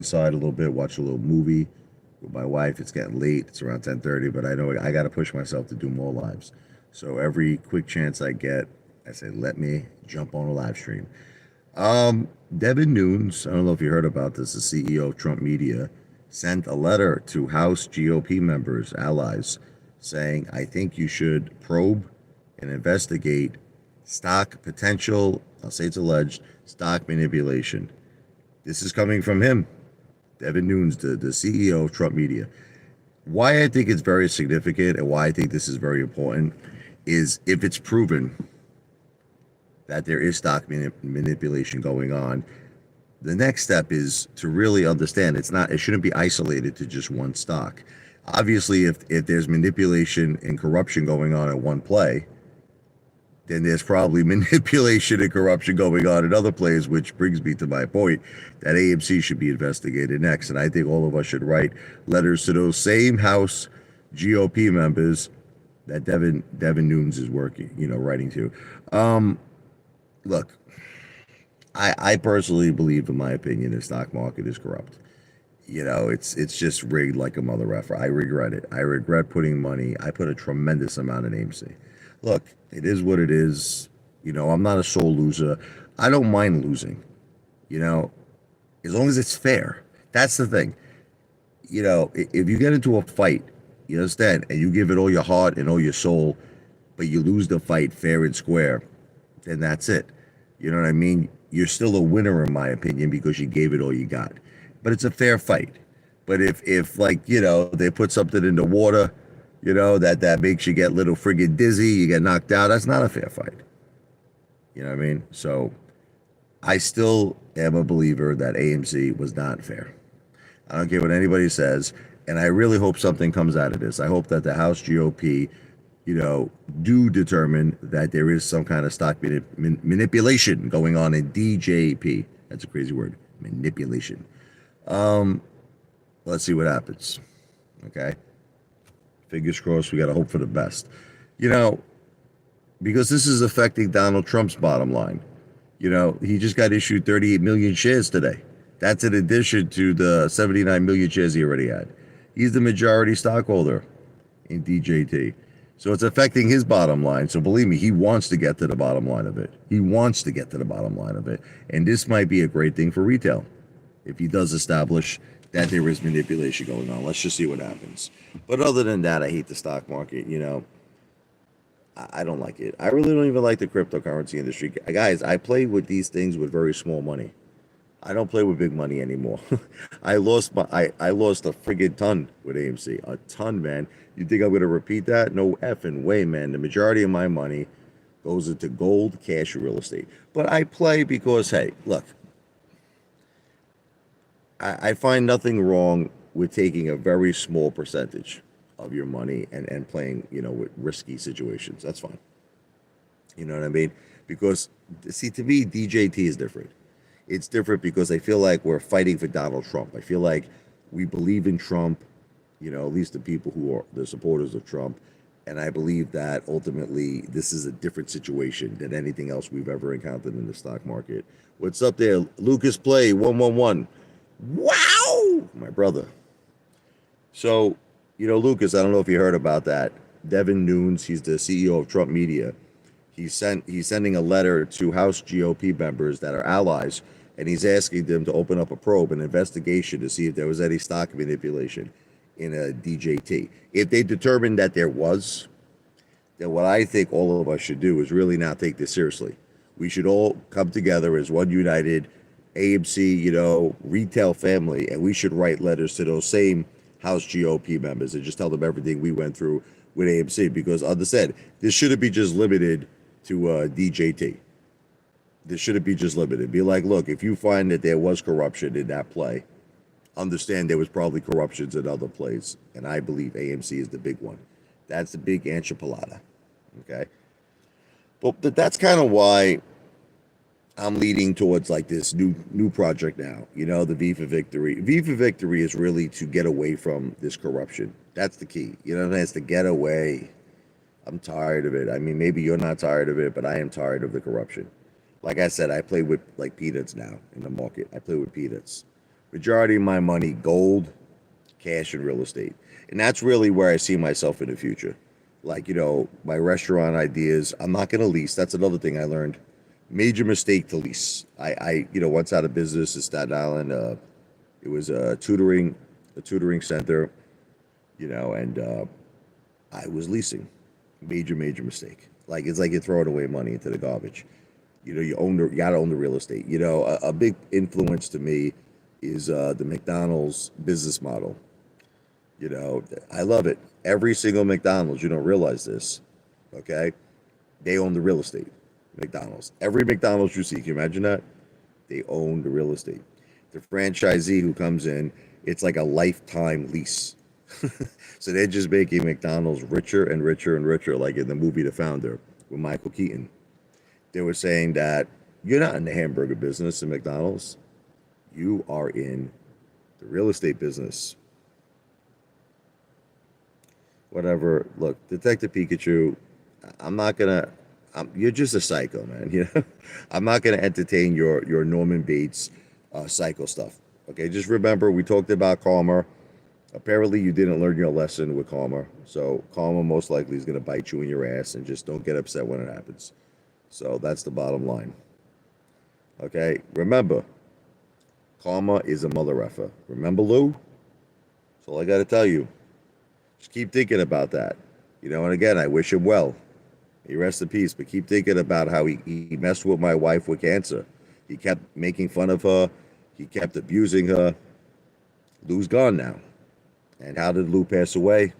inside a little bit, watch a little movie with my wife. It's getting late. It's around 10:30, but I know I got to push myself to do more lives. So every quick chance I get, I say, let me jump on a live stream. Devin Nunes, I don't know if you heard about this, the CEO of Trump Media, sent a letter to House GOP members, allies, saying, I think you should probe and investigate stock potential, I'll say it's alleged, stock manipulation. This is coming from him, Devin Nunes, the CEO of Trump Media. Why I think it's very significant and why I think this is very important is if it's proven that there is stock manipulation going on, the next step is to really understand it shouldn't be isolated to just one stock. Obviously, if there's manipulation and corruption going on at one play, then there's probably manipulation and corruption going on in other plays, which brings me to my point that AMC should be investigated next. And I think all of us should write letters to those same House GOP members that Devin Nunes is writing to. Look, I personally believe, in my opinion, the stock market is corrupt. It's just rigged like a mother effer. I regret it. I regret putting money. I put a tremendous amount in AMC. Look, it is what it is. I'm not a sole loser. I don't mind losing, as long as it's fair. That's the thing. If you get into a fight, you understand, and you give it all your heart and all your soul, but you lose the fight fair and square, then that's it. You know what I mean? You're still a winner, in my opinion, because you gave it all you got. But it's a fair fight. But if they put something in the water, that makes you get a little friggin' dizzy, you get knocked out, that's not a fair fight. You know what I mean? So I still am a believer that AMC was not fair. I don't care what anybody says, and I really hope something comes out of this. I hope that the House GOP, do determine that there is some kind of stock manipulation going on in DJP. That's a crazy word, manipulation. Let's see what happens. Okay. Fingers crossed. We got to hope for the best. Because this is affecting Donald Trump's bottom line. He just got issued 38 million shares today. That's in addition to the 79 million shares he already had. He's the majority stockholder in DJT. So it's affecting his bottom line. So believe me, he wants to get to the bottom line of it. And this might be a great thing for retail if he does establish that there is manipulation going on. Let's just see what happens. But other than that, I hate the stock market. I don't like it. I really don't even like the cryptocurrency industry. Guys, I play with these things with very small money. I don't play with big money anymore. I lost a friggin' ton with AMC. A ton, man. You think I'm going to repeat that? No effing way, man. The majority of my money goes into gold, cash, or real estate. But I play because, hey, look, I find nothing wrong with taking a very small percentage of your money and playing, with risky situations. That's fine. You know what I mean? Because, see, to me, DJT is different. It's different because I feel like we're fighting for Donald Trump. I feel like we believe in Trump, at least the people who are the supporters of Trump. And I believe that ultimately this is a different situation than anything else we've ever encountered in the stock market. What's up there? Lucas Play 111. Wow! My brother. So, Lucas, I don't know if you heard about that. Devin Nunes, he's the CEO of Trump Media. He's sending a letter to House GOP members that are allies, and he's asking them to open up a probe, an investigation to see if there was any stock manipulation in a DJT. If they determine that there was, then what I think all of us should do is really not take this seriously. We should all come together as one united AMC, retail family, and we should write letters to those same House GOP members and just tell them everything we went through with AMC. Because, as I said, this shouldn't be just limited to DJT. This shouldn't be just limited. Be like, look, if you find that there was corruption in that play, understand there was probably corruptions in other plays, and I believe AMC is the big one. That's the big enchilada. Okay, but that's kind of why I'm leading towards like this new project now. The V for Victory. V for Victory is really to get away from this corruption. That's the key. It's to get away. I'm tired of it. I mean, maybe you're not tired of it, but I am tired of the corruption. Like I said, I play with like peanuts now in the market. I play with peanuts. Majority of my money, gold, cash, and real estate. And that's really where I see myself in the future. Like, my restaurant ideas, I'm not going to lease. That's another thing I learned. Major mistake to lease. Once out of business in Staten Island, it was a tutoring center, and I was leasing. Major, major mistake. Like, it's like you're throwing away money into the garbage. You gotta own the real estate. A big influence to me is the McDonald's business model. I love it. Every single McDonald's, you don't realize this, okay? They own the real estate. McDonald's. Every McDonald's you see, can you imagine that? They own the real estate. The franchisee who comes in, it's like a lifetime lease. So they're just making McDonald's richer and richer and richer, like in the movie The Founder with Michael Keaton. They were saying that you're not in the hamburger business in McDonald's. You are in the real estate business. Whatever. Look, Detective Pikachu, I'm not gonna. You're just a psycho, man. I'm not gonna entertain your Norman Bates psycho stuff. Okay, just remember we talked about karma. Apparently, you didn't learn your lesson with karma, so karma most likely is gonna bite you in your ass, and just don't get upset when it happens. So that's the bottom line. Okay, remember, karma is a mother effer. Remember, Lou? That's all I gotta tell you. Just keep thinking about that. And again, I wish him well. He rests in peace, but keep thinking about how he messed with my wife with cancer. He kept making fun of her. He kept abusing her. Lou's gone now. And how did Lou pass away?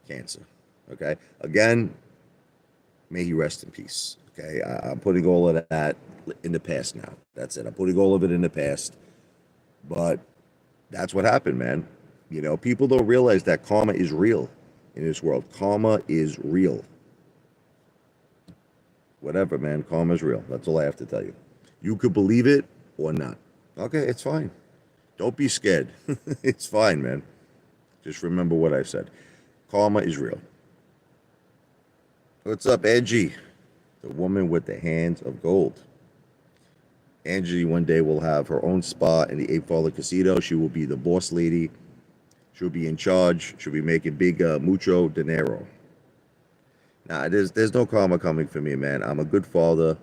Cancer. Okay? Again, may he rest in peace. Okay? I'm putting all of that in the past now. That's it. I'm putting all of it in the past. But that's what happened, man. People don't realize that karma is real in this world. Karma is real. Whatever, man. Karma is real. That's all I have to tell you. You could believe it or not. Okay, it's fine. Don't be scared. It's fine, man. Just remember what I said. Karma is real. What's up, Angie? The woman with the hands of gold. Angie one day will have her own spa in the Apefather casino. She will be the boss lady. She'll be in charge. She'll be making big mucho dinero. Nah, there's no karma coming for me, man. I'm a good father.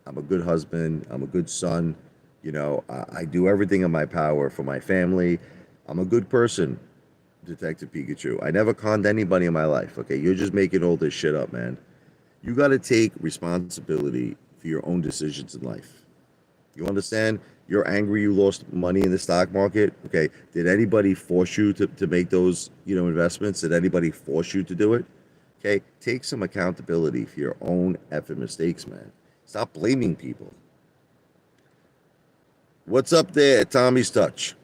I'm a good husband. I'm a good son. I do everything in my power for my family. I'm a good person, Detective Pikachu. I never conned anybody in my life, okay? You're just making all this shit up, man. You got to take responsibility for your own decisions in life. You understand? You're angry you lost money in the stock market. Okay. Did anybody force you to make those, investments? Did anybody force you to do it? Okay. Take some accountability for your own effing mistakes, man. Stop blaming people. What's up there, Tommy's Touch?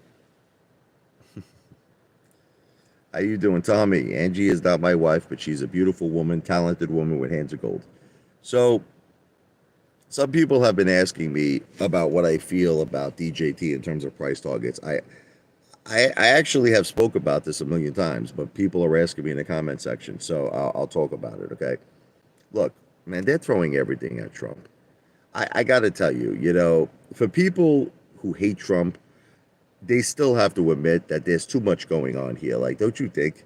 How you doing, Tommy? Angie is not my wife, but she's a beautiful woman, talented woman with hands of gold. So, some people have been asking me about what I feel about DJT in terms of price targets. I actually have spoke about this a million times, but people are asking me in the comment section, so I'll talk about it, okay? Look, man, they're throwing everything at Trump. I got to tell you, for people who hate Trump, they still have to admit that there's too much going on here. Like, don't you think?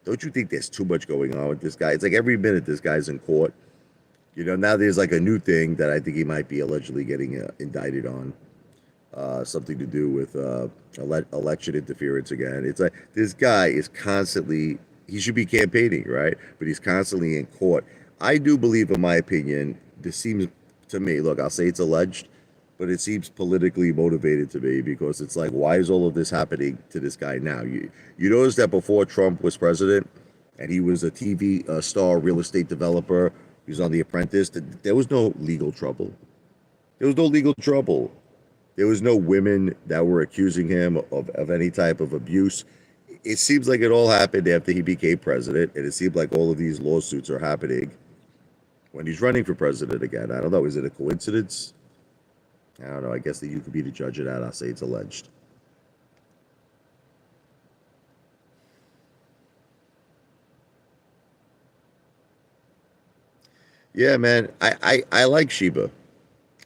Don't you think there's too much going on with this guy? It's like every minute this guy's in court. Now there's like a new thing that I think he might be allegedly getting indicted on. Something to do with election interference again. It's like this guy is constantly, he should be campaigning, right? But he's constantly in court. I do believe, in my opinion, this seems to me, look, I'll say it's alleged, but it seems politically motivated to me, because it's like, why is all of this happening to this guy now? You notice that before Trump was president and he was a TV star, real estate developer, he was on The Apprentice, there was no legal trouble. There was no legal trouble. There was no women that were accusing him of any type of abuse. It seems like it all happened after he became president, and it seemed like all of these lawsuits are happening when he's running for president again. I don't know. Is it a coincidence? I don't know. I guess that you could be the judge of that. I'll say it's alleged. Yeah, man. I like Sheba.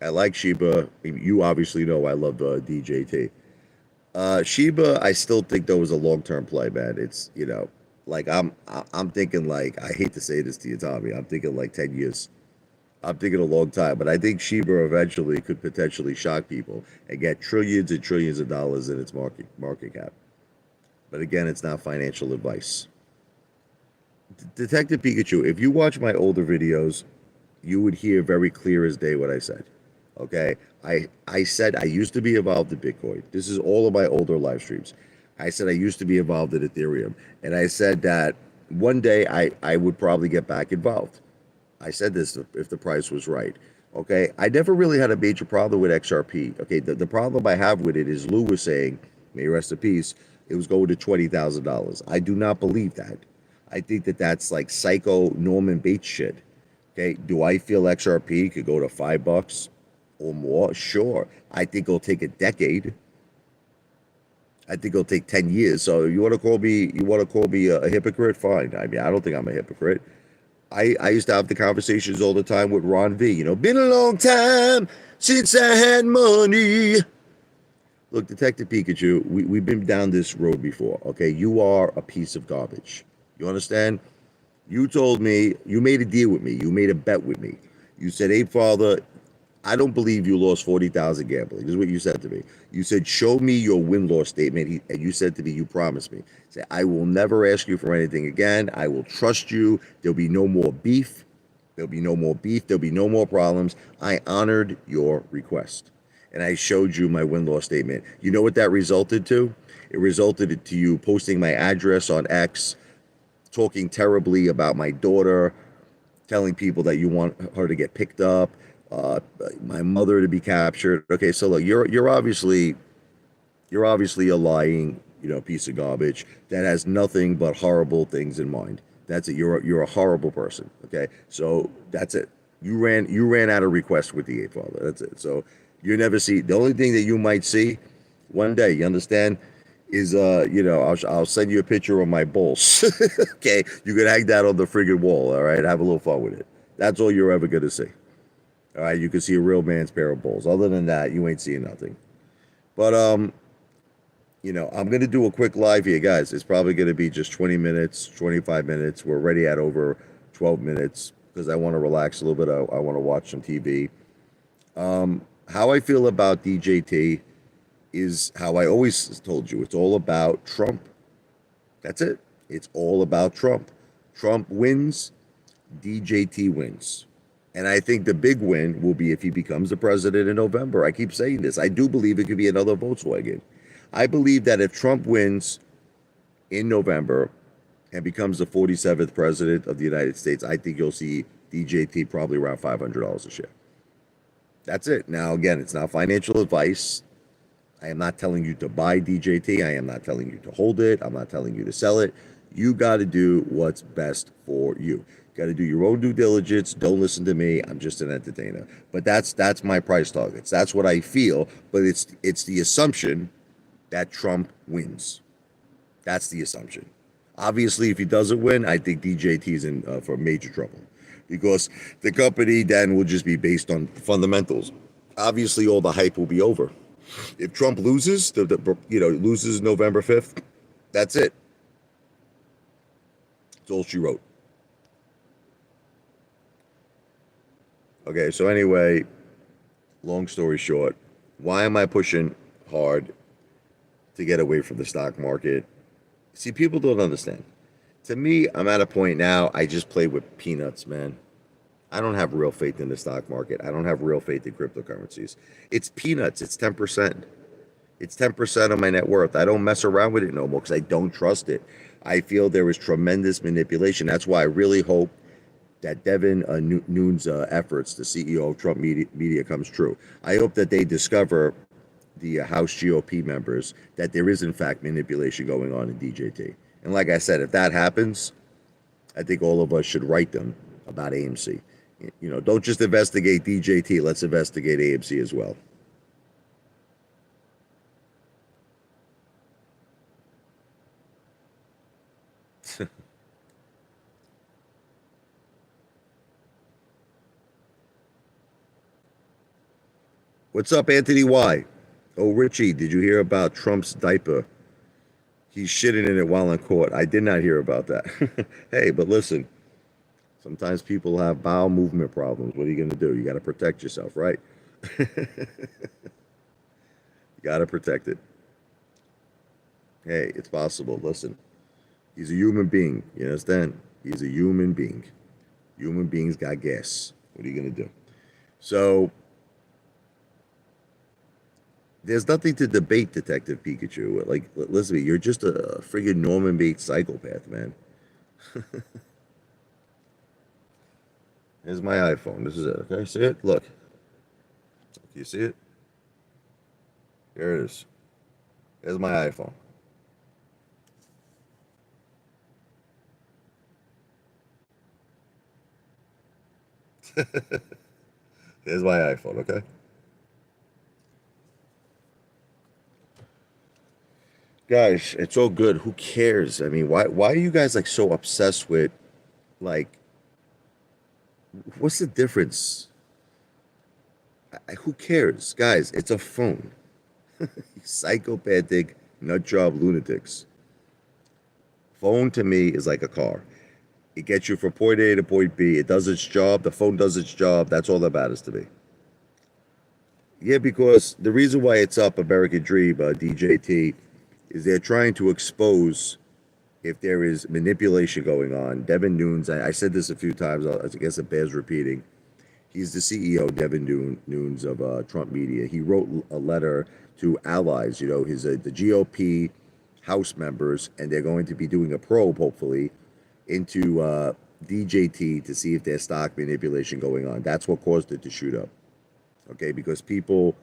I like Sheba. You obviously know I love DJT. Sheba, I still think that was a long-term play, man. It's, like I'm thinking, like, I hate to say this to you, Tommy. I'm thinking like 10 years. I'm thinking a long time, but I think Sheba eventually could potentially shock people and get trillions and trillions of dollars in its market cap. But again, it's not financial advice. Detective Pikachu, if you watch my older videos, you would hear very clear as day what I said. Okay, I said I used to be involved in Bitcoin. This is all of my older live streams. I said I used to be involved in Ethereum, and I said that one day I would probably get back involved. I said this if the price was right. Okay, I never really had a major problem with XRP. Okay, the problem I have with it is Lou was saying, may he rest in peace, it was going to $20,000. I do not believe that. I think that that's like psycho Norman Bates shit. Okay, do I feel XRP could go to $5 or more? Sure. I think it'll take a decade. I think it'll take 10 years. So you want to call me a hypocrite? Fine. I mean, I don't think I'm a hypocrite. I used to have the conversations all the time with Ron V. Been a long time since I had money. Look, Detective Pikachu, we've been down this road before. Okay, you are a piece of garbage. You understand? You told me, you made a deal with me. You made a bet with me. You said, Apefather, I don't believe you lost 40,000 gambling. This is what you said to me. You said, show me your win-loss statement. And you said to me, you promised me. Say, I will never ask you for anything again. I will trust you. There'll be no more beef. There'll be no more beef. There'll be no more problems. I honored your request. And I showed you my win-loss statement. You know what that resulted to? It resulted to you posting my address on X, talking terribly about my daughter, telling people that you want her to get picked up, uh, my mother to be captured. Okay, so look, you're obviously a lying, piece of garbage that has nothing but horrible things in mind. That's it. You're a horrible person. Okay, so that's it. You ran out of requests with the Apefather. That's it. So you never see. The only thing that you might see one day, you understand, is I'll send you a picture of my balls. Okay, you can hang that on the friggin' wall. All right, have a little fun with it. That's all you're ever gonna see. All right, you can see a real man's pair of balls. Other than that, you ain't seeing nothing. But I'm gonna do a quick live here, guys. It's probably gonna be just 20 minutes, 25 minutes. We're already at over 12 minutes because I want to relax a little bit. I want to watch some TV. How I feel about DJT is how I always told you. It's all about Trump. That's it. It's all about Trump. Trump wins, DJT wins. And I think the big win will be if he becomes the president in November. I keep saying this. I do believe it could be another Volkswagen. I believe that if Trump wins in November and becomes the 47th president of the United States, I think you'll see DJT probably around $500 a share. That's it. Now, again, it's not financial advice. I am not telling you to buy DJT. I am not telling you to hold it. I'm not telling you to sell it. You got to do what's best for you. Got to do your own due diligence. Don't listen to me. I'm just an entertainer. But that's my price targets. That's what I feel. But it's the assumption that Trump wins. That's the assumption. Obviously, if he doesn't win, I think DJT is in for major trouble because the company then will just be based on fundamentals. Obviously, all the hype will be over. If Trump loses, loses November 5th, that's it. That's all she wrote. Okay, so anyway, long story short, why am I pushing hard to get away from the stock market? See, people don't understand. To me, I'm at a point now, I just play with peanuts, man. I don't have real faith in the stock market. I don't have real faith in cryptocurrencies. It's peanuts. It's 10%. It's 10% of my net worth. I don't mess around with it no more because I don't trust it. I feel there is tremendous manipulation. That's why I really hope that Devin Nunes' efforts, the CEO of Trump Media, comes true. I hope that they discover the House GOP members that there is in fact manipulation going on in DJT. And like I said, if that happens, I think all of us should write them about AMC. Don't just investigate DJT. Let's investigate AMC as well. What's up, Anthony Y? Oh, Richie, did you hear about Trump's diaper? He's shitting in it while in court. I did not hear about that. Hey, but listen, sometimes people have bowel movement problems. What are you going to do? You got to protect yourself, right? You got to protect it. Hey, it's possible. Listen, he's a human being. You understand? He's a human being. Human beings got gas. What are you going to do? So, there's nothing to debate, Detective Pikachu. Like, listen to me, you're just a friggin' Norman Bates psychopath, man. Here's my iPhone. This is it. Okay, see it? Look. Can you see it? Here it is. Here's my iPhone. Here's my iPhone, okay? Guys, it's all good. Who cares? I mean, why are you guys like so obsessed with like what's the difference? Who cares? Guys, it's a phone. Psychopathic nut job lunatics. Phone to me is like a car. It gets you from point A to point B. It does its job. The phone does its job. That's all that matters to me. Yeah, because the reason why it's up American Dream, DJT, is they're trying to expose if there is manipulation going on. Devin Nunes, I said this a few times. I guess it bears repeating. He's the CEO, Devin Nunes of Trump Media. He wrote a letter to allies, his the GOP House members, and they're going to be doing a probe, hopefully, into DJT to see if there's stock manipulation going on. That's what caused it to shoot up. Okay, because people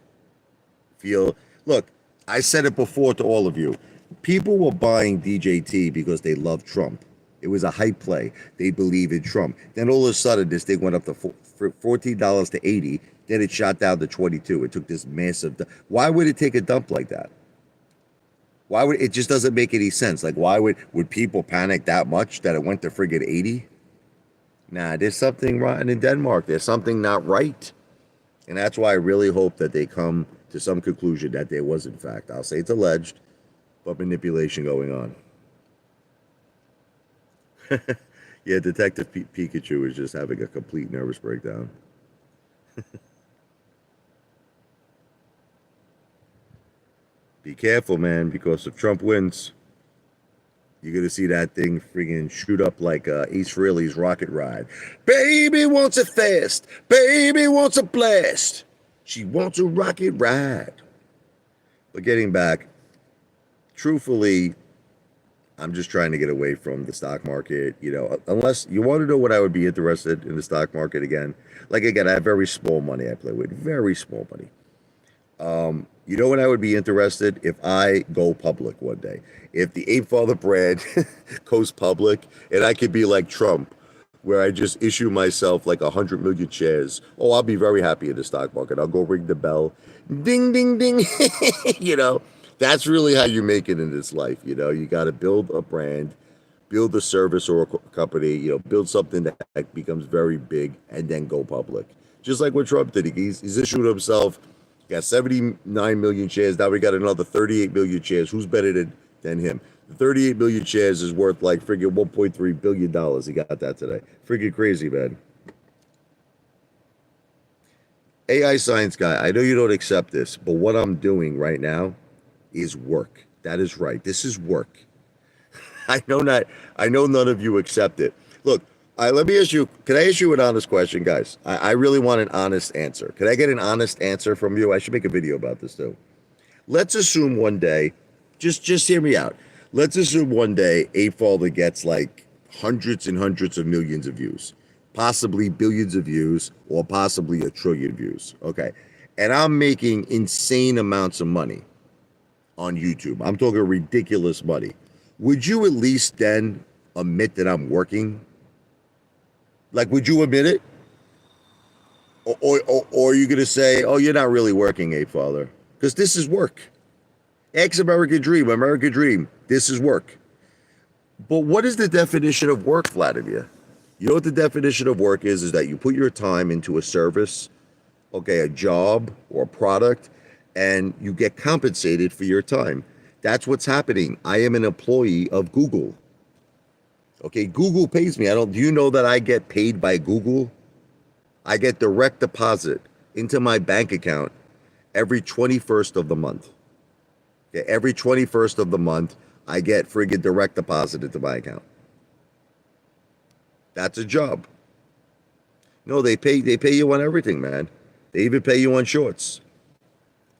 feel, look, I said it before to all of you. People were buying DJT because they love Trump. It was a hype play. They believe in Trump. Then all of a sudden, this thing went up to $14 to $80. Then it shot down to 22. It took this massive. Why would it take a dump like that? Why would it just doesn't make any sense? Like, why would people panic that much that it went to friggin' 80? Nah, there's something rotten in Denmark. There's something not right. And that's why I really hope that they come to some conclusion that there was, in fact, I'll say it's alleged, but manipulation going on. Yeah, Detective Pikachu is just having a complete nervous breakdown. Be careful, man, because if Trump wins, you're going to see that thing friggin' shoot up like Ace Frehley's rocket ride. Baby wants it fast. Baby wants a blast. She wants a rocket ride. But getting back, truthfully, I'm just trying to get away from the stock market, unless you want to know what I would be interested in the stock market again. Like, again, I have very small money I play with, very small money. You know what I would be interested if I go public one day? If the Apefather brand goes public and I could be like Trump, where I just issue myself like 100 million shares. Oh, I'll be very happy in the stock market. I'll go ring the bell. Ding, ding, ding. That's really how you make it in this life. You got to build a brand, build a service or a company, build something that becomes very big and then go public. Just like what Trump did. He's issued himself, got 79 million shares. Now we got another 38 million shares. Who's better than him? The 38 million shares is worth like friggin' $1.3 billion. He got that today. Friggin' crazy, man. AI science guy, I know you don't accept this, but what I'm doing right now is work. That is right. This is work. I know none of you accept it. Look, let me ask you, can I ask you an honest question, guys? I really want an honest answer. Can I get an honest answer from you? I should make a video about this too. Let's assume one day, just hear me out. Let's assume one day Apefather gets like hundreds and hundreds of millions of views, possibly billions of views, or possibly 1 trillion views. Okay. And I'm making insane amounts of money on YouTube. I'm talking ridiculous money. Would you at least then admit that I'm working? Like, would you admit it? Or are you going to say, oh, you're not really working, Apefather? Because this is work. American Dream. This is work. But what is the definition of work, Vladimir? You know what the definition of work is that you put your time into a service, okay, a job or a product, and you get compensated for your time. That's what's happening. I am an employee of Google. Okay, Google pays me. Do you know that I get paid by Google? I get direct deposit into my bank account every 21st of the month. Okay, every 21st of the month, I get friggin' direct deposit into my account. That's a job. No, they pay you on everything, man. They even pay you on shorts.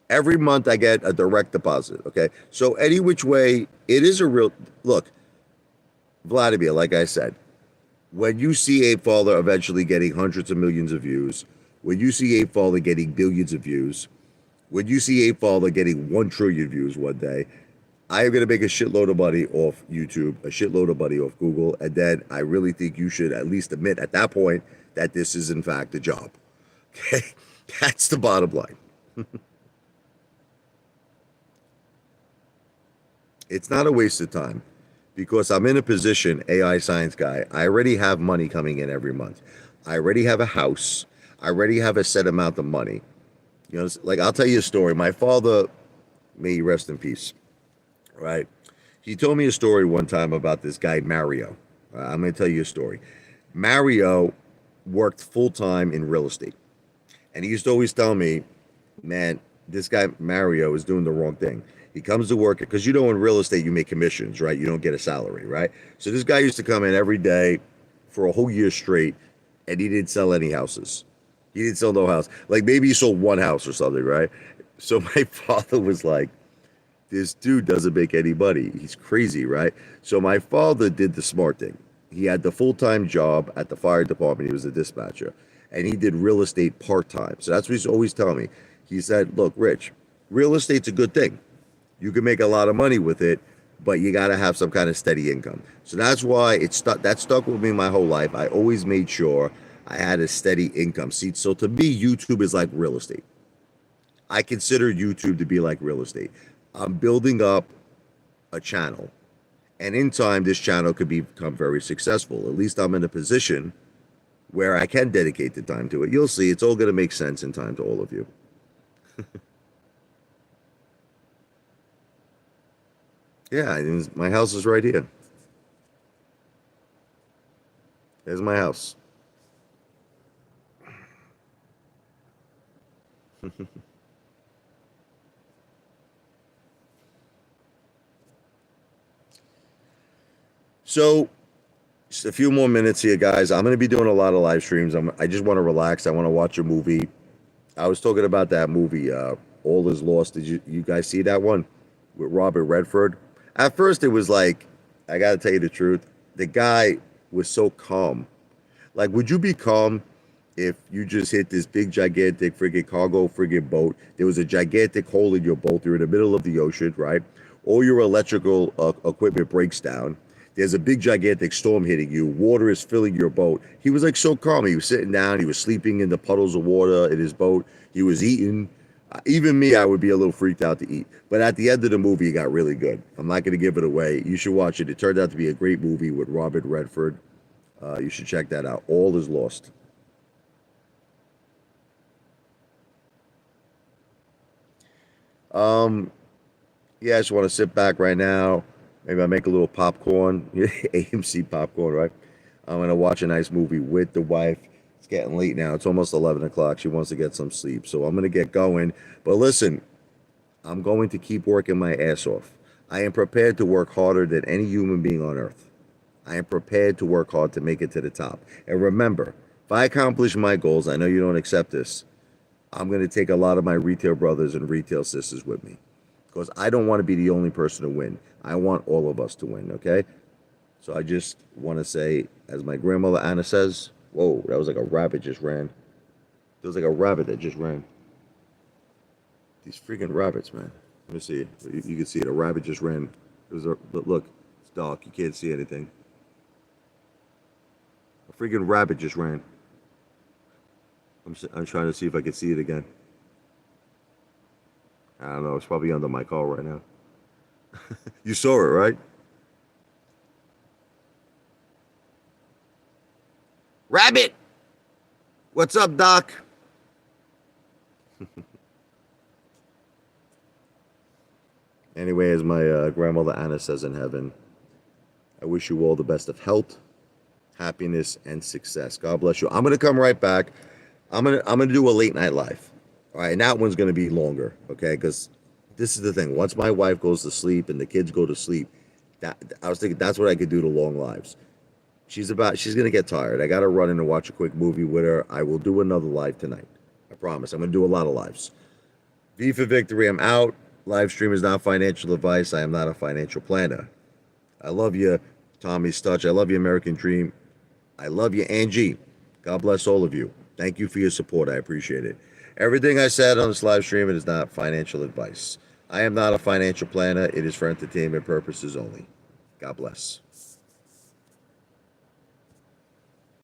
Every month I get a direct deposit. Okay. So any which way, it is a real look, Vladimir, like I said, when you see Apefather eventually getting hundreds of millions of views, when you see Apefather getting billions of views, when you see Apefather getting 1 trillion views one day, I am going to make a shitload of money off YouTube, a shitload of money off Google, and then I really think you should at least admit at that point that this is in fact a job. Okay, that's the bottom line. It's not a waste of time because I'm in a position, AI science guy, I already have money coming in every month. I already have a house. I already have a set amount of money. You know, like I'll tell you a story. My father, may he rest in peace, right? He told me a story one time about this guy, Mario. I'm going to tell you a story. Mario worked full-time in real estate. And he used to always tell me, man, this guy, Mario, is doing the wrong thing. He comes to work, because you know in real estate you make commissions, right? You don't get a salary, right? So this guy used to come in every day for a whole year straight, and he didn't sell any houses. He didn't sell no house. Like maybe he sold 1 house or something, right? So my father was like, this dude doesn't make any money. He's crazy, right? So my father did the smart thing. He had the full-time job at the fire department. He was a dispatcher. And he did real estate part-time. So that's what he's always telling me. He said, look, Rich, real estate's a good thing. You can make a lot of money with it, but you got to have some kind of steady income. So that's why that stuck with me my whole life. I always made sure I had a steady income. See, so to me, YouTube is like real estate. I consider YouTube to be like real estate. I'm building up a channel, and in time, this channel could become very successful. At least I'm in a position where I can dedicate the time to it. You'll see, it's all going to make sense in time to all of you. Yeah, my house is right here. There's my house. So, just a few more minutes here, guys. I'm going to be doing a lot of live streams. I just want to relax. I want to watch a movie. I was talking about that movie, All Is Lost. Did you guys see that one with Robert Redford? At first, it was like, I got to tell you the truth, the guy was so calm. Like, would you be calm if you just hit this big, gigantic friggin' cargo friggin' boat? There was a gigantic hole in your boat. You're in the middle of the ocean, right? All your electrical equipment breaks down. There's a big, gigantic storm hitting you. Water is filling your boat. He was like so calm. He was sitting down. He was sleeping in the puddles of water in his boat. He was eating. Even me, I would be a little freaked out to eat. But at the end of the movie, it got really good. I'm not going to give it away. You should watch it. It turned out to be a great movie with Robert Redford. You should check that out. All Is Lost. Yeah, I just want to sit back right now. Maybe I make a little popcorn, AMC popcorn, right? I'm going to watch a nice movie with the wife. It's getting late now. It's almost 11 o'clock. She wants to get some sleep. So I'm going to get going. But listen, I'm going to keep working my ass off. I am prepared to work harder than any human being on earth. I am prepared to work hard to make it to the top. And remember, if I accomplish my goals, I know you don't accept this, I'm going to take a lot of my retail brothers and retail sisters with me. Because I don't want to be the only person to win. I want all of us to win, okay? So I just want to say, as my grandmother Anna says, whoa, that was like a rabbit just ran. It was like a rabbit that just ran. These freaking rabbits, man. Let me see. You can see it. A rabbit just ran. It was look, it's dark. You can't see anything. A freaking rabbit just ran. I'm trying to see if I can see it again. I don't know. It's probably under my car right now. You saw it, right? Rabbit! What's up, Doc? Anyway, as my grandmother Anna says in heaven, I wish you all the best of health, happiness, and success. God bless you. I'm gonna come right back. I'm gonna do a late night live. All right, and that one's gonna be longer, okay? Because this is the thing. Once my wife goes to sleep and the kids go to sleep, that I was thinking that's what I could do to long lives. She's gonna get tired. I gotta run in and watch a quick movie with her. I will do another live tonight. I promise. I'm gonna do a lot of lives. V for victory. I'm out. Live stream is not financial advice. I am not a financial planner. I love you, Tommy Stutch. I love you, American Dream. I love you, Angie. God bless all of you. Thank you for your support. I appreciate it. Everything I said on this live stream, it is not financial advice. I am not a financial planner. It is for entertainment purposes only. God bless.